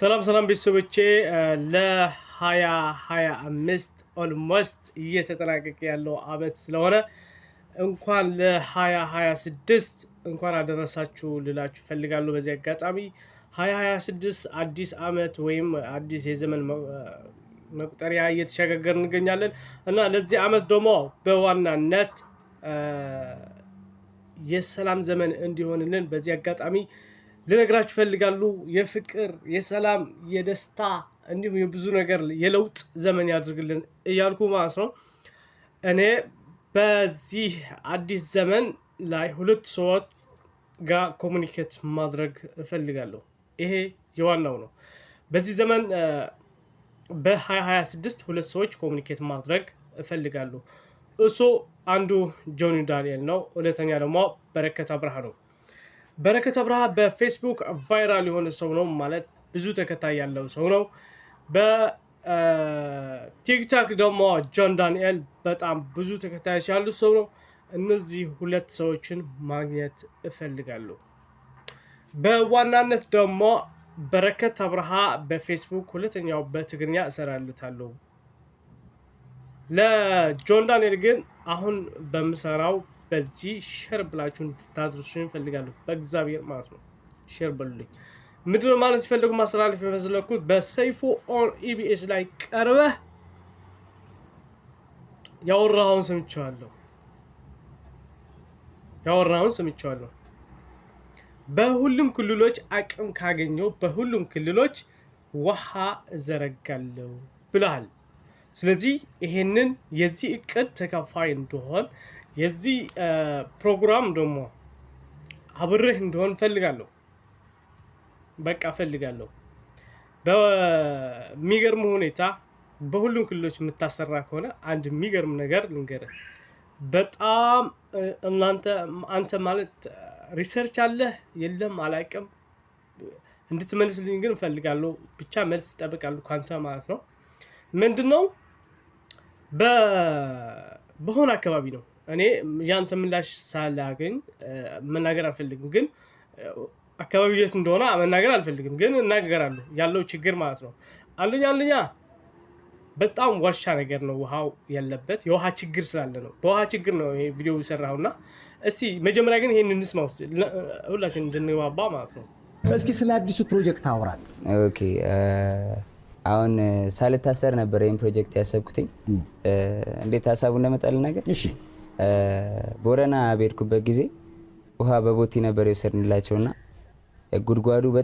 ሰላም ቤተሰቦቼ ለ2025 ኦልሞስት እየተጠናቀቀ ያለው አመት ስለሆነ እንኳን ለ2026 እንኳን አደረሳችሁ ልላችሁ ፈልጋለሁ። በዚህ አጋጣሚ 2026 አዲስ አመት ወይም አዲስ የዘመን መቁጠሪያ እየተሸጋገርን እንገኛለን እና ለዚህ አመት ደግሞ በዋናነት የሰላም ዘመን እንዲሆንልን በዚህ አጋጣሚ ልነግራችሁ ፈልጋለሁ። የፍቅር የሰላም የደስታ እንዲሁም የብዙ ነገር የለውጥ ዘመን ያድርግልን እያልኩ ማለት ነው። እኔ በዚህ አዲስ ዘመን ላይ ሁለት ሰዎች ጋር ኮሙኒኬት ማድረግ እፈልጋለሁ። ይሄ የዋናው ነው። በዚህ ዘመን በ2026 ሁለት ሰዎች ኮሙኒኬት ማድረግ እፈልጋለሁ። እሱ አንዱ ጆኒ ዳንኤል ነው። ሁለተኛ ደግሞ በረከት አብርሃ ነው። በረከት አብርሃ በፌስቡክ ቫይራል የሆነ ሰው ነው ማለት ብዙ ተከታይ ያለው ሰው ነው። በቲክቶክ ደግሞ ጆን ዳንኤል በጣም ብዙ ተከታዮች ያሉት ሰው ነው። እነዚህ ሁለት ሰዎችን ማግኘት እፈልጋለሁ። በዋናነት ደግሞ በረከት አብርሃ በፌስቡክ ሁለተኛው በትግርኛ እሰራለታለሁ። ለጆን ዳንኤል ግን አሁን በምሰራው በዚህ ሼር ብላችሁ እንድታድርሱኝ እፈልጋለሁ። በእግዚአብሔር ማለት ነው ሼር በሉልኝ። ምንድነው ማለት ሲፈልጉ ማስተላለፍ የፈለኩት በሰይፉ ኦን ኢቢኤስ ላይ ቀርበህ ያወራውን ሰምቻለሁ። በሁሉም ክልሎች አቅም ካገኘው በሁሉም ክልሎች ውሃ እዘረጋለሁ ብለሃል። ስለዚህ ይሄንን የዚህ እቅድ ተካፋይ እንደሆን የዚህ ፕሮግራም ደግሞ አብሬህ እንደሆን ፈልጋለሁ። በቃ ፈልጋለሁ። በሚገርም ሁኔታ በሁሉም ክልሎች የምታሰራ ከሆነ አንድ የሚገርም ነገር ልንገርህ። በጣም አንተ ማለት ሪሰርች አለህ የለም አላውቅም። እንድትመልስልኝ ግን እፈልጋለሁ። ብቻ መልስ እጠብቃለሁ ካንተ ማለት ነው። ምንድነው በሆነ አካባቢ ነው። እኔ ያንተ ምላሽ ሳላገኝ መናገር አልፈልግም። ግን አካባቢው የት እንደሆነ መናገር አልፈልግም። ግን እናገራለሁ ያለው ችግር ማለት ነው። አንደኛ በጣም ዋሻ ነገር ነው ውሃው ያለበት። የውሃ ችግር ስላለ ነው። በውሃ ችግር ነው ይሄ ቪዲዮ የሰራሁና እስቲ መጀመሪያ ግን ይሄን እንስማው ሁላችን እንድንዋባ ማለት ነው። እስኪ ስለ አዲሱ ፕሮጀክት አውራል። ኦኬ አሁን ሳልታሰር ነበር ይሄን ፕሮጀክት ያሰብኩትኝ። እንዴት ሀሳቡ እንደመጣልን ነገር እሺ ቦረና በሄድኩበት ጊዜ ውሃ በቦቲ ነበር የወሰድንላቸውና ጉድጓዱ በጣም